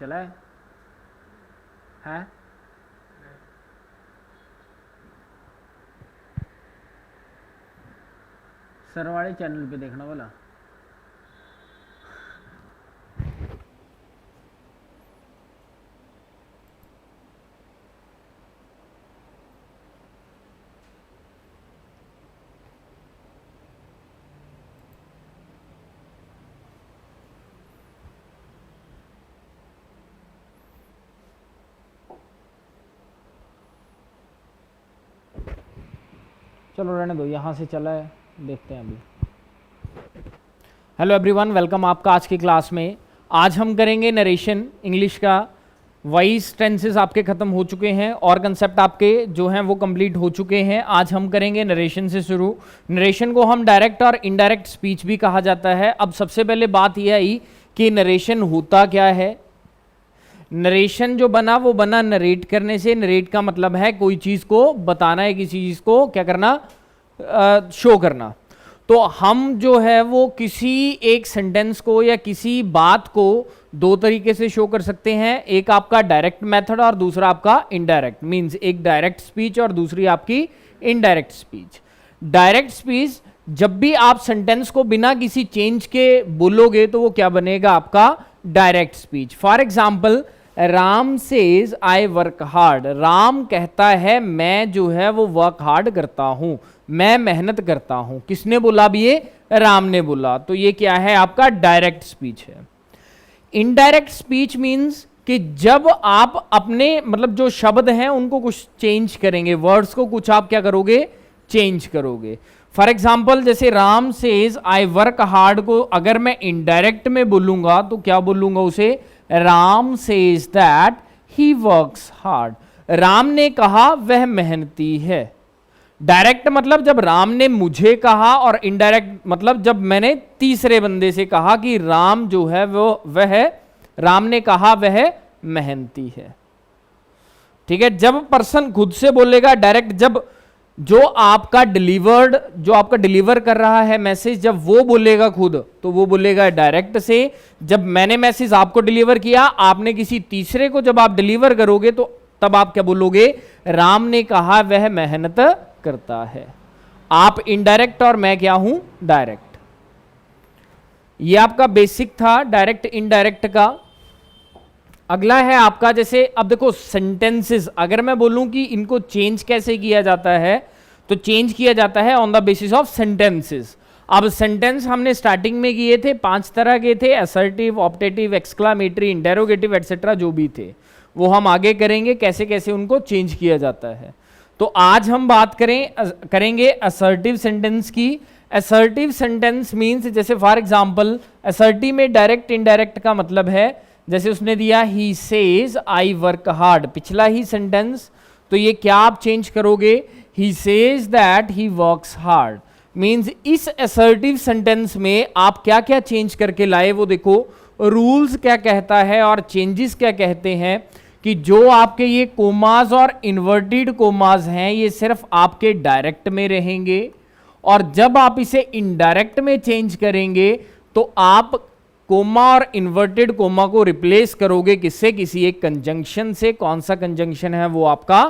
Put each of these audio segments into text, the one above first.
चला है? सर वाले चैनल पे देखना बोला। चलो रहने दो, यहाँ से चला है, देखते हैं अभी। हेलो एवरीवन, वेलकम आपका आज की क्लास में। आज हम करेंगे नरेशन इंग्लिश का। वॉइस टेंसेस आपके ख़त्म हो चुके हैं और कंसेप्ट आपके जो हैं वो कंप्लीट हो चुके हैं। आज हम करेंगे नरेशन से शुरू। नरेशन को हम डायरेक्ट और इनडायरेक्ट स्पीच भी कहा जाता है। अब सबसे पहले बात यह आई कि नरेशन होता क्या है। नरेशन जो बना वो बना नरेट करने से। नरेट का मतलब है कोई चीज़ को बताना है, किसी चीज़ को क्या करना, शो करना। तो हम जो है वो किसी एक सेंटेंस को या किसी बात को दो तरीके से शो कर सकते हैं। एक आपका डायरेक्ट मेथड और दूसरा आपका इनडायरेक्ट। मींस एक डायरेक्ट स्पीच और दूसरी आपकी इनडायरेक्ट स्पीच। डायरेक्ट स्पीच, जब भी आप सेंटेंस को बिना किसी चेंज के बोलोगे तो वो क्या बनेगा, आपका direct speech. For example, Ram says I work hard. Ram कहता है मैं जो है वो वर्क हार्ड करता हूं, मैं मेहनत करता हूं। किसने बोला भी? ये राम ने बोला। तो ये क्या है, आपका डायरेक्ट स्पीच है। इनडायरेक्ट स्पीच मींस कि जब आप अपने मतलब जो शब्द हैं उनको कुछ चेंज करेंगे, वर्ड्स को कुछ आप क्या करोगे, चेंज करोगे। फॉर एग्जाम्पल, जैसे Ram says I work hard को अगर मैं इनडायरेक्ट में बोलूंगा तो क्या बोलूंगा उसे, Ram says that he works hard. Ram ने कहा वह मेहनती है। डायरेक्ट मतलब जब राम ने मुझे कहा, और इनडायरेक्ट मतलब जब मैंने तीसरे बंदे से कहा कि राम जो है वह राम ने कहा वह मेहनती है। ठीक है, जब पर्सन खुद से बोलेगा डायरेक्ट, जब जो आपका डिलीवर कर रहा है मैसेज, जब वो बोलेगा खुद तो वो बोलेगा डायरेक्ट से। जब मैंने मैसेज आपको डिलीवर किया, आपने किसी तीसरे को जब आप डिलीवर करोगे तो तब आप क्या बोलोगे, राम ने कहा वह मेहनत करता है। आप इनडायरेक्ट और मैं क्या हूं, डायरेक्ट। ये आपका बेसिक था डायरेक्ट इनडायरेक्ट का। अगला है आपका, जैसे अब देखो सेंटेंसेस, अगर मैं बोलूं कि इनको चेंज कैसे किया जाता है तो चेंज किया जाता है on the basis of sentences. अब सेंटेंस हमने स्टार्टिंग में किए थे, 5 तरह के थे, assertive, optative, exclamatory, interrogative etcetera, जो भी थे वो हम आगे करेंगे कैसे कैसे उनको चेंज किया जाता है। तो आज हम बात करेंगे असर्टिव सेंटेंस की। असर्टिव सेंटेंस मीन्स, जैसे फॉर एग्जाम्पल असर्टिव में डायरेक्ट इनडायरेक्ट का मतलब है, जैसे उसने दिया he says I work hard, पिछला ही सेंटेंस, तो ये क्या आप चेंज करोगे, he says that he works hard. Means इस असर्टिव सेंटेंस में आप क्या क्या चेंज करके लाए वो देखो। रूल्स क्या कहता है और चेंजेस क्या कहते हैं कि जो आपके ये कोमास और इन्वर्टेड कोमास हैं ये सिर्फ आपके डायरेक्ट में रहेंगे, और जब आप इसे इनडायरेक्ट में चेंज करेंगे तो आप कोमा और इन्वर्टेड कोमा को रिप्लेस करोगे किससे, किसी एक कंजंक्शन से। कौन सा कंजंक्शन है वो आपका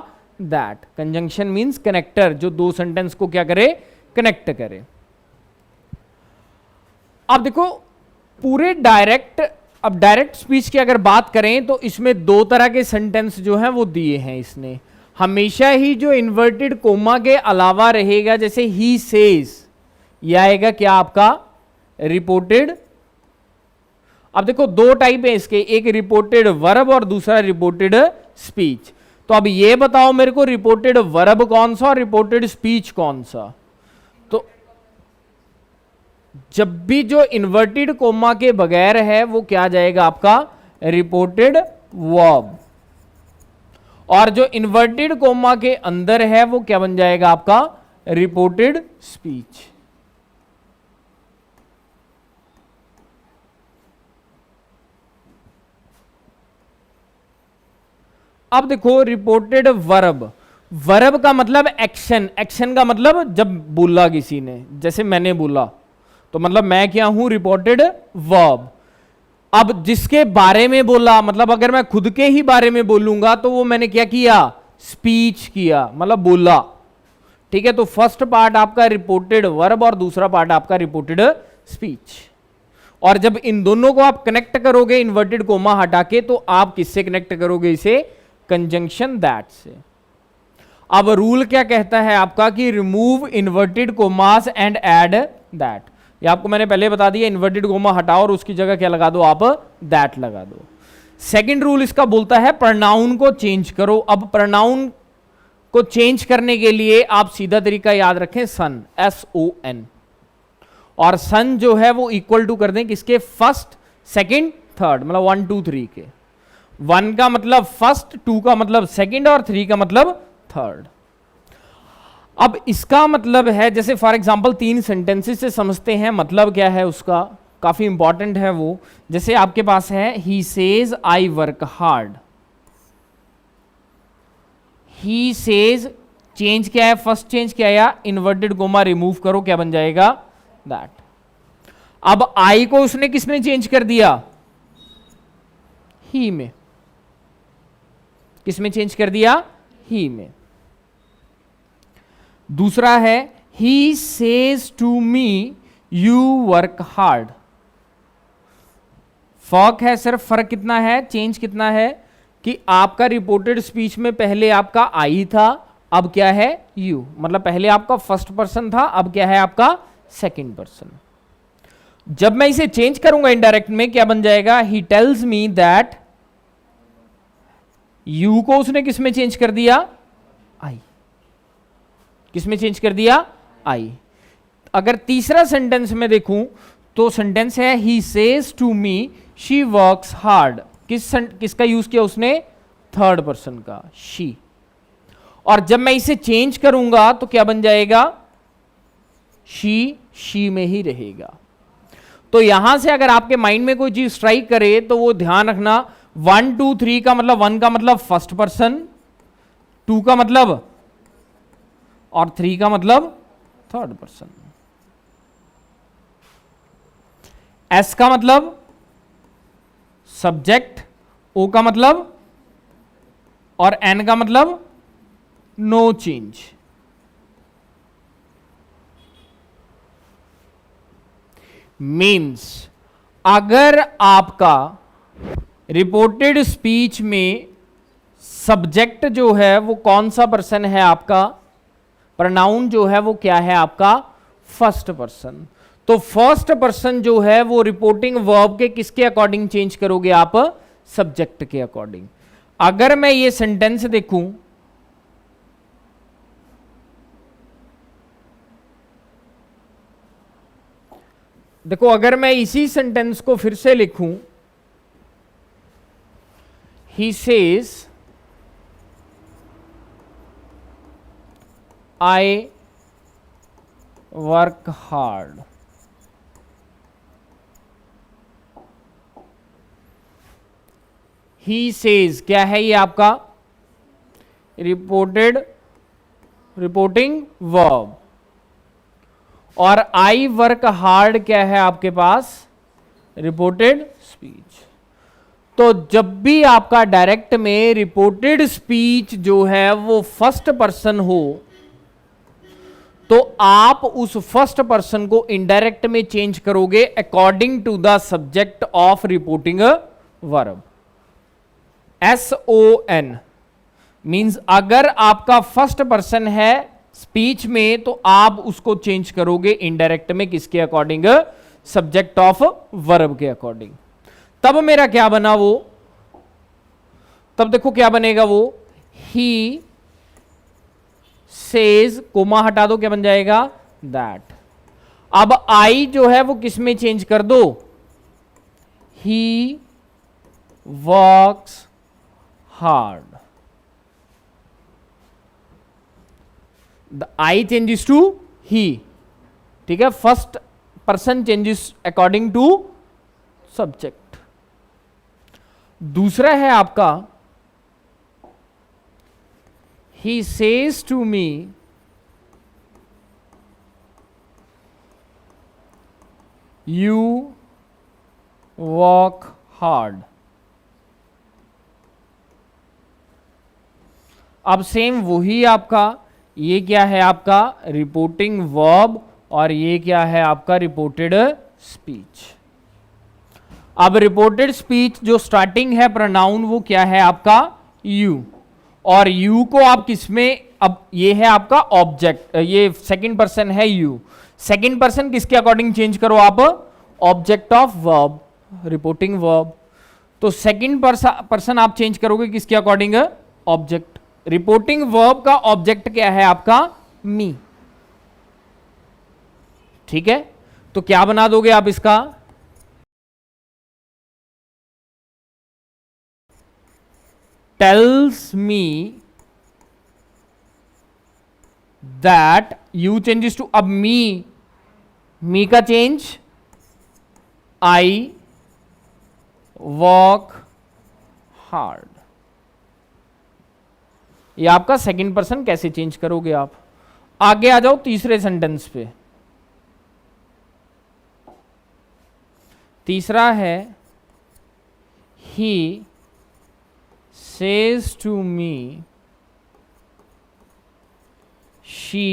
दैट। कंजंक्शन मींस कनेक्टर, जो दो सेंटेंस को क्या करे, कनेक्ट करे। अब देखो पूरे डायरेक्ट, अब डायरेक्ट स्पीच की अगर बात करें तो इसमें 2 तरह के सेंटेंस जो हैं वो दिए हैं इसने। हमेशा ही जो इन्वर्टेड कोमा के अलावा रहेगा, जैसे ही सेज, यह आएगा क्या आपका, रिपोर्टेड। अब देखो 2 टाइप है इसके, एक रिपोर्टेड वर्ब और दूसरा रिपोर्टेड स्पीच। तो अब ये बताओ मेरे को, रिपोर्टेड वर्ब कौन सा और रिपोर्टेड स्पीच कौन सा। तो जब भी जो इन्वर्टेड कोमा के बगैर है वो क्या जाएगा आपका, रिपोर्टेड वर्ब, और जो इन्वर्टेड कोमा के अंदर है वो क्या बन जाएगा आपका, रिपोर्टेड स्पीच। अब देखो रिपोर्टेड वर्ब, वर्ब का मतलब एक्शन, एक्शन का मतलब जब बोला किसी ने, जैसे मैंने बोला तो मतलब मैं क्या हूं, रिपोर्टेड वर्ब। अब जिसके बारे में बोला, मतलब अगर मैं खुद के ही बारे में बोलूंगा तो वो मैंने क्या किया, स्पीच किया, मतलब बोला। ठीक है, तो फर्स्ट पार्ट आपका रिपोर्टेड वर्ब और दूसरा पार्ट आपका रिपोर्टेड स्पीच। और जब इन दोनों को आप कनेक्ट करोगे इन्वर्टेड कोमा हटा के, तो आप किससे कनेक्ट करोगे इसे, कंजंक्शन दैट से। अब रूल क्या कहता है आपका कि remove inverted commas and add that. ये आपको मैंने पहले बता दिया, इन्वर्टेड कोमा हटाओ और उसकी जगह क्या लगा दो, आप दैट लगा दो। सेकंड रूल इसका बोलता है प्रोनाउन को चेंज करो। अब प्रोनाउन को चेंज करने के लिए आप सीधा तरीका याद रखें, सन, SON, और सन जो है वो इक्वल टू कर दें किसके, फर्स्ट, सेकंड, थर्ड, मतलब 1 2 3 के। 1 का मतलब फर्स्ट, 2 का मतलब सेकंड और 3 का मतलब थर्ड। अब इसका मतलब है, जैसे फॉर एग्जांपल 3 सेंटेंसेस से समझते हैं मतलब क्या है उसका, काफी इंपॉर्टेंट है वो। जैसे आपके पास है, he says I work hard. He says, change क्या है, फर्स्ट चेंज क्या है, इन्वर्टेड कोमा रिमूव करो, क्या बन जाएगा, दैट। अब आई को उसने किसने चेंज कर दिया, ही में। किसमें चेंज कर दिया, ही में। दूसरा है, he says to me you work hard. फर्क है, सिर्फ फर्क कितना है, चेंज कितना है, कि आपका रिपोर्टेड स्पीच में पहले आपका आई था, अब क्या है, यू। मतलब पहले आपका फर्स्ट पर्सन था, अब क्या है आपका सेकंड पर्सन। जब मैं इसे चेंज करूंगा इनडायरेक्ट में, क्या बन जाएगा, he tells me that, you को उसने किसमें चेंज कर दिया, आई। किसमें चेंज कर दिया, आई। अगर तीसरा सेंटेंस में देखूं तो सेंटेंस है, he says to me she works hard. किसका यूज किया उसने, थर्ड पर्सन का, शी। और जब मैं इसे चेंज करूंगा तो क्या बन जाएगा, शी में ही रहेगा। तो यहां से अगर आपके माइंड में कोई चीज स्ट्राइक करे तो वो ध्यान रखना, 1 2 3 का मतलब, 1 का मतलब फर्स्ट पर्सन, 2 का मतलब, और 3 का मतलब थर्ड पर्सन। S का मतलब सब्जेक्ट, O का मतलब, और N का मतलब नो चेंज। मीन्स अगर आपका रिपोर्टेड स्पीच में सब्जेक्ट जो है वो कौन सा पर्सन है आपका, प्रोनाउन जो है वो क्या है आपका, फर्स्ट पर्सन, तो फर्स्ट पर्सन जो है वो रिपोर्टिंग वर्ब के किसके अकॉर्डिंग चेंज करोगे आप, सब्जेक्ट के अकॉर्डिंग। अगर मैं ये सेंटेंस देखूं, देखो अगर मैं इसी सेंटेंस को फिर से लिखूं, he says I work hard. He says क्या है, ये आपका रिपोर्टिंग वर्ब, और आई वर्क हार्ड क्या है आपके पास, रिपोर्टेड स्पीच। तो जब भी आपका डायरेक्ट में रिपोर्टेड स्पीच जो है वो फर्स्ट पर्सन हो, तो आप उस फर्स्ट पर्सन को इनडायरेक्ट में चेंज करोगे according to the subject of reporting verb. SON means अगर आपका फर्स्ट पर्सन है स्पीच में, तो आप उसको चेंज करोगे इनडायरेक्ट में किसके अकॉर्डिंग, सब्जेक्ट ऑफ वर्ब के अकॉर्डिंग। तब मेरा क्या बना वो, तब देखो क्या बनेगा वो, ही सेज, कोमा हटा दो, क्या बन जाएगा, दैट। अब आई जो है वो किस में चेंज कर दो, he works hard. The I changes to he, ठीक है, first person changes according to subject. दूसरा है आपका, he says to me you work hard. अब सेम वही आपका, ये क्या है आपका रिपोर्टिंग वर्ब और ये क्या है आपका रिपोर्टेड स्पीच। अब रिपोर्टेड स्पीच जो स्टार्टिंग है प्रोनाउन वो क्या है आपका यू, और यू को आप किसमें, अब ये है आपका ऑब्जेक्ट, ये सेकंड पर्सन है यू, सेकंड पर्सन किसके अकॉर्डिंग चेंज करो आप, object of verb, reporting verb. तो सेकंड पर्सन आप चेंज करोगे किसके अकॉर्डिंग, ऑब्जेक्ट। रिपोर्टिंग वर्ब का ऑब्जेक्ट क्या है आपका मी, ठीक है। तो क्या बना दोगे आप इसका, tells me that you changes to, अब मी का चेंज आई वर्क हार्ड। ये आपका सेकंड पर्सन कैसे चेंज करोगे आप। आगे आ जाओ तीसरे सेंटेंस पे। तीसरा है ही says to me she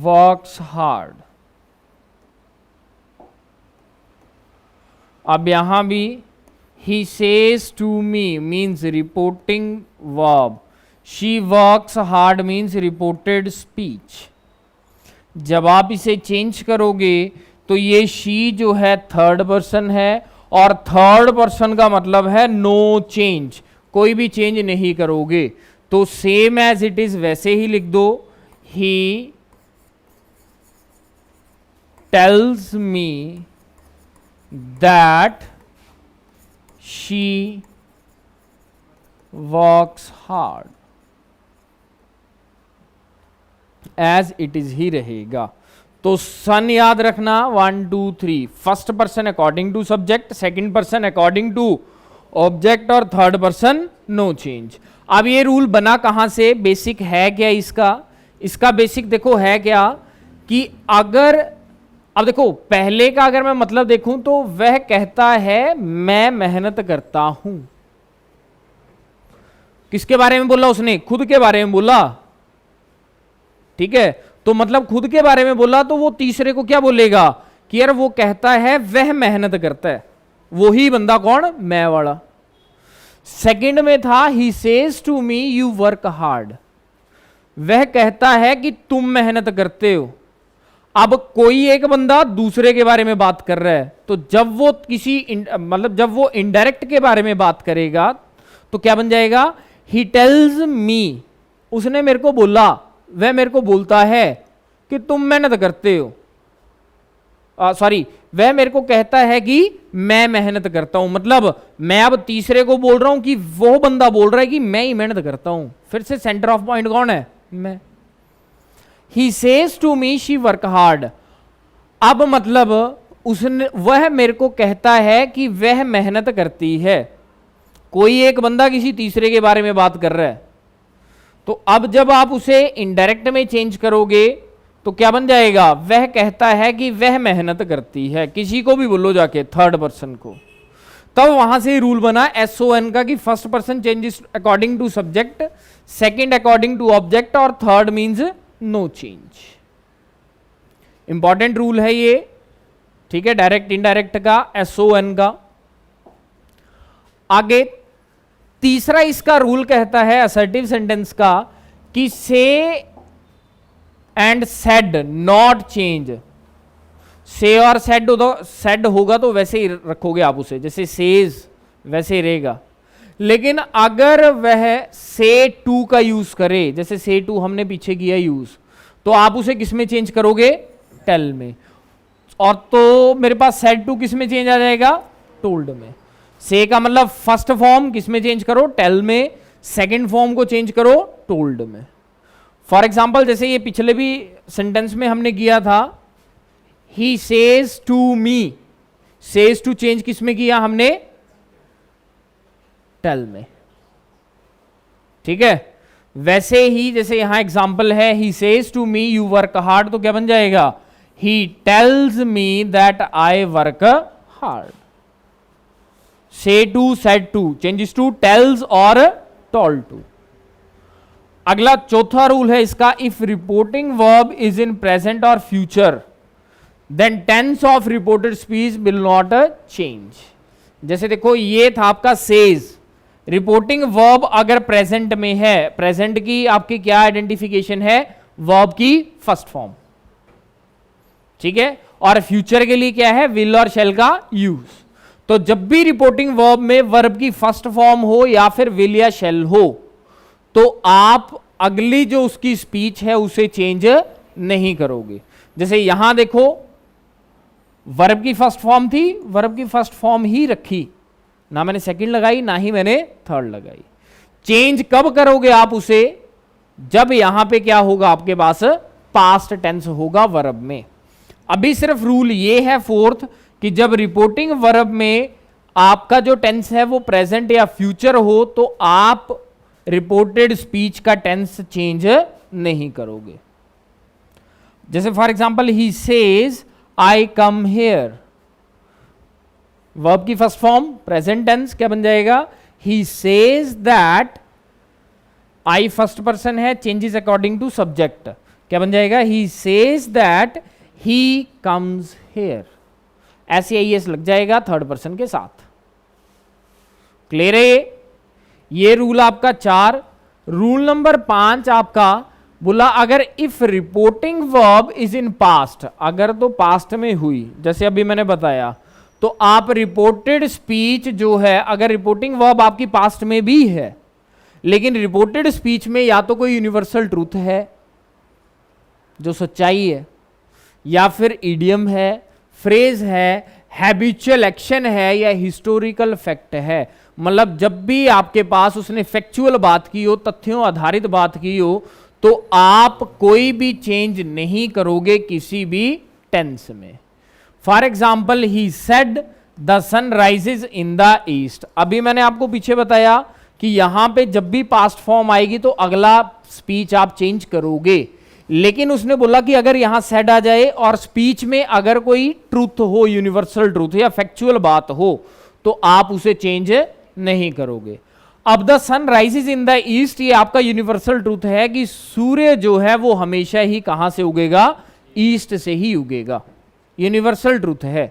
works hard। अब यहां भी he says to me means reporting verb, she works hard means reported speech। जब आप इसे चेंज करोगे तो ये she जो है थर्ड पर्सन है, और थर्ड पर्सन का मतलब है नो चेंज, कोई भी चेंज नहीं करोगे। तो सेम एज इट इज वैसे ही लिख दो, he tells me that she works hard, as it is ही रहेगा। तो सन याद रखना 1 2 3, first person according to subject, second person according to object, और थर्ड पर्सन नो चेंज। अब ये रूल बना कहां से, बेसिक है क्या इसका बेसिक देखो है क्या, कि अगर अब देखो पहले का अगर मैं मतलब देखूं तो वह कहता है मैं मेहनत करता हूं। किसके बारे में बोला उसने, खुद के बारे में बोला, ठीक है। तो मतलब खुद के बारे में बोला तो वो तीसरे को क्या बोलेगा कि यार वो कहता है वह मेहनत करता है, वो ही बंदा कौन, मैं वाला। सेकंड में था he says to me you work hard, वह कहता है कि तुम मेहनत करते हो। अब कोई एक बंदा दूसरे के बारे में बात कर रहा है, तो जब वो किसी मतलब जब वो इनडायरेक्ट के बारे में बात करेगा तो क्या बन जाएगा, ही टेल्स मी, उसने मेरे को बोला, वह मेरे को बोलता है कि तुम मेहनत करते हो, सॉरी वह मेरे को कहता है कि मैं मेहनत करता हूं। मतलब मैं अब तीसरे को बोल रहा हूं कि वो बंदा बोल रहा है कि मैं ही मेहनत करता हूं। फिर से सेंटर ऑफ पॉइंट कौन है, मैं। He says to me she work hard, अब मतलब उसने, वह मेरे को कहता है कि वह मेहनत करती है। कोई एक बंदा किसी तीसरे के बारे में बात कर रहा है, तो अब जब आप उसे इनडायरेक्ट में चेंज करोगे तो क्या बन जाएगा, वह कहता है कि वह मेहनत करती है। किसी को भी बोलो जाके, थर्ड पर्सन को, तब वहां से रूल बना SON का कि first person changes according to subject, second according to object, और third means no change. Important rule है ये, ठीक है, डायरेक्ट इनडायरेक्ट का, SON का। आगे तीसरा इसका रूल कहता है असर्टिव सेंटेंस का कि से एंड सेड नॉट चेंज। से और सेड होगा तो वैसे ही रखोगे आप उसे, जैसे सेज वैसे ही रहेगा। लेकिन अगर वह से टू का यूज करे, जैसे से टू हमने पीछे किया यूज, तो आप उसे किस में चेंज करोगे, टेल में। और तो मेरे पास सेड टू किस में चेंज आ जाएगा, टोल्ड में। से का मतलब फर्स्ट फॉर्म किस में चेंज करो, टेल में, सेकंड फॉर्म को चेंज करो टोल्ड में। फॉर एग्जाम्पल जैसे ये पिछले भी सेंटेंस में हमने किया था, he says to me, says to change किस में किया हमने, टेल में, ठीक है। वैसे ही जैसे यहां एग्जाम्पल है he says to me you work hard, तो क्या बन जाएगा, he tells me that I work hard. Say to, said to, changes to, tells और टोल्ड टू। अगला चौथा रूल है इसका, if reporting verb is in present और future then tense of reported speech will not change. जैसे देखो ये था आपका सेज, रिपोर्टिंग वर्ब अगर प्रेजेंट में है, प्रेजेंट की आपकी क्या आइडेंटिफिकेशन है, वर्ब की फर्स्ट फॉर्म, ठीक है, और फ्यूचर के लिए क्या है, विल और शेल का यूज। तो जब भी रिपोर्टिंग वर्ब में वर्ब की फर्स्ट फॉर्म हो या फिर विल या शेल हो, तो आप अगली जो उसकी स्पीच है उसे चेंज नहीं करोगे। जैसे यहां देखो वर्ब की फर्स्ट फॉर्म थी, वर्ब की फर्स्ट फॉर्म ही रखी, ना मैंने सेकंड लगाई ना ही मैंने थर्ड लगाई। चेंज कब करोगे आप उसे, जब यहां पे क्या होगा आपके पास, पास्ट टेंस होगा वर्ब में। अभी सिर्फ रूल ये है फोर्थ, कि जब रिपोर्टिंग वर्ब में आपका जो टेंस है वो प्रेजेंट या फ्यूचर हो, तो आप रिपोर्टेड स्पीच का टेंस चेंज नहीं करोगे। जैसे for example he says I come here, verb की फर्स्ट फॉर्म प्रेजेंट टेंस क्या बन जाएगा, he says that, I first person है, चेंजेस अकॉर्डिंग टू सब्जेक्ट, क्या बन जाएगा, he says that he comes here, ऐसे एस लग जाएगा थर्ड पर्सन के साथ। क्लियर है ये रूल आपका 4। रूल नंबर 5 आपका बोला, अगर if reporting verb is in past, अगर तो पास्ट में हुई, जैसे अभी मैंने बताया, तो आप रिपोर्टेड स्पीच जो है, अगर रिपोर्टिंग वर्ब आपकी पास्ट में भी है, लेकिन रिपोर्टेड स्पीच में या तो कोई यूनिवर्सल ट्रूथ है जो सच्चाई है, या फिर इडियम है, फ्रेज है, हैबिचुअल एक्शन है, या हिस्टोरिकल फैक्ट है। मतलब जब भी आपके पास उसने फैक्चुअल बात की हो, तथ्यों आधारित बात की हो, तो आप कोई भी चेंज नहीं करोगे किसी भी टेंस में। For example he said the sun rises in the east. अभी मैंने आपको पीछे बताया कि यहां पे जब भी पास्ट फॉर्म आएगी तो अगला स्पीच आप चेंज करोगे, लेकिन उसने बोला कि अगर यहां सेड आ जाए और स्पीच में अगर कोई ट्रूथ हो, यूनिवर्सल ट्रूथ या फैक्चुअल बात हो, तो आप उसे चेंज नहीं करोगे। अब the sun rises in the east, ये आपका यूनिवर्सल ट्रूथ है कि सूर्य जो है वो हमेशा ही कहां से उगेगा, ईस्ट से ही उगेगा, यूनिवर्सल ट्रूथ है।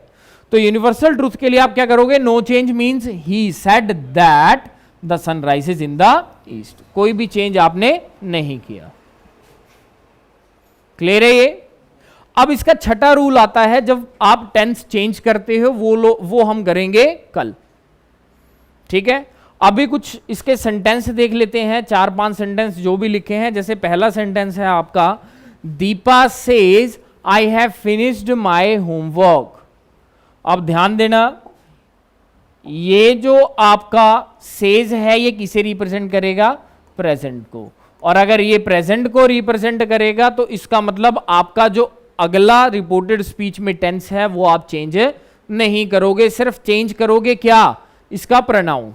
तो यूनिवर्सल ट्रूथ के लिए आप क्या करोगे, no change means he said that the sun rises in the east, कोई भी चेंज आपने नहीं किया। क्लियर है ये। अब इसका छठा रूल आता है, जब आप टेंस चेंज करते हो, वो हम करेंगे कल, ठीक है। अभी कुछ इसके सेंटेंस देख लेते हैं, 4-5 सेंटेंस जो भी लिखे हैं। जैसे पहला सेंटेंस है आपका, Deepa says I have finished my homework. अब ध्यान देना, ये जो आपका सेज है ये किसे रिप्रेजेंट करेगा, प्रेजेंट को, और अगर ये प्रेजेंट को रिप्रेजेंट करेगा तो इसका मतलब आपका जो अगला रिपोर्टेड स्पीच में टेंस है वो आप चेंज नहीं करोगे, सिर्फ चेंज करोगे क्या, इसका प्रोनाउन।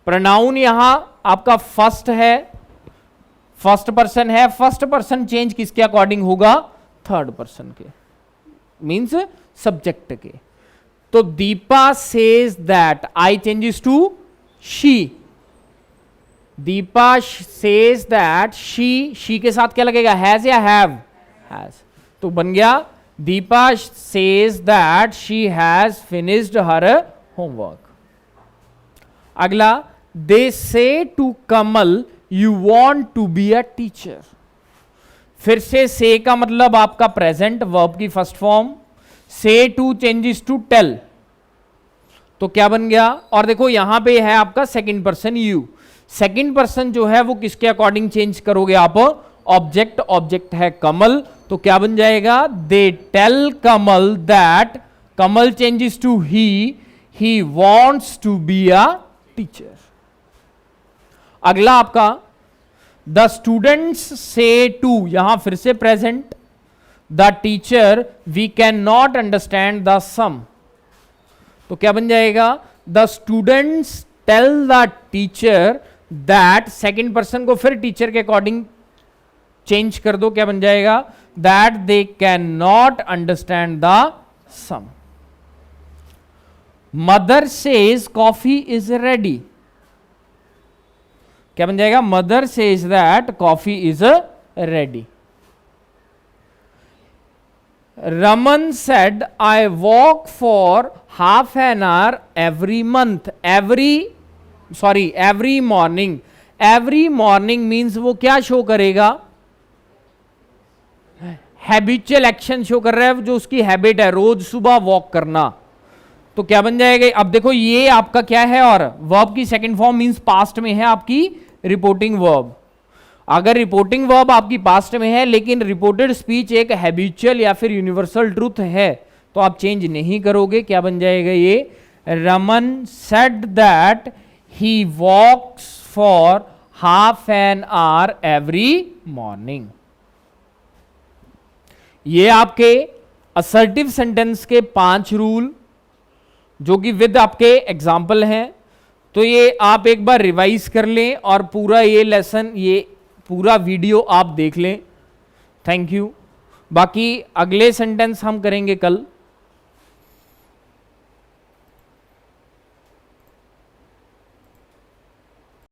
प्रोनाउन यहां आपका फर्स्ट है, फर्स्ट पर्सन है, फर्स्ट पर्सन चेंज किसके अकॉर्डिंग होगा, थर्ड पर्सन के, मींस सब्जेक्ट के। तो Deepa says that, I changes to she, Deepa says that she के साथ क्या लगेगा, हैज या हैव, हैज, तो बन गया Deepa says that she has finished her homework. अगला, they say to Kamal you want to be a teacher. फिर से का मतलब आपका प्रेजेंट, वर्ब की first form, say to changes to tell, तो क्या बन गया, और देखो यहां पे है आपका second person you, second person जो है वो किसके अकॉर्डिंग चेंज करोगे आप, ऑब्जेक्ट, ऑब्जेक्ट है कमल, तो क्या बन जाएगा, they tell Kamal that, Kamal changes to he wants to be a teacher. अगला आपका, द स्टूडेंट्स से टू, यहां फिर से present, the teacher we can not understand the sum, तो क्या बन जाएगा, the students tell the teacher that, second person को फिर टीचर के अकॉर्डिंग चेंज कर दो, क्या बन जाएगा, that they can not understand the sum. Mother says coffee is ready, क्या बन जाएगा? Mother says that coffee is ready. Raman said I walk for half an hour every month, every morning. Every morning means वो क्या show करेगा? Habitual action show कर रहा है, जो उसकी हैबिट है रोज सुबह वॉक करना। तो क्या बन जाएगा? अब देखो ये आपका क्या है, और वर्ब की सेकंड फॉर्म मींस पास्ट में है आपकी रिपोर्टिंग वर्ब। अगर रिपोर्टिंग वर्ब आपकी पास्ट में है लेकिन रिपोर्टेड स्पीच एक हैबिचुअल या फिर यूनिवर्सल ट्रूथ है, तो आप चेंज नहीं करोगे। क्या बन जाएगा ये? Raman said that he walks for half an hour every morning. ये आपके असर्टिव सेंटेंस के 5 रूल जो कि विद आपके एग्जाम्पल हैं। तो ये आप एक बार रिवाइज कर लें और पूरा ये लेसन, ये पूरा वीडियो आप देख लें। Thank you. बाकी अगले सेंटेंस हम करेंगे कल।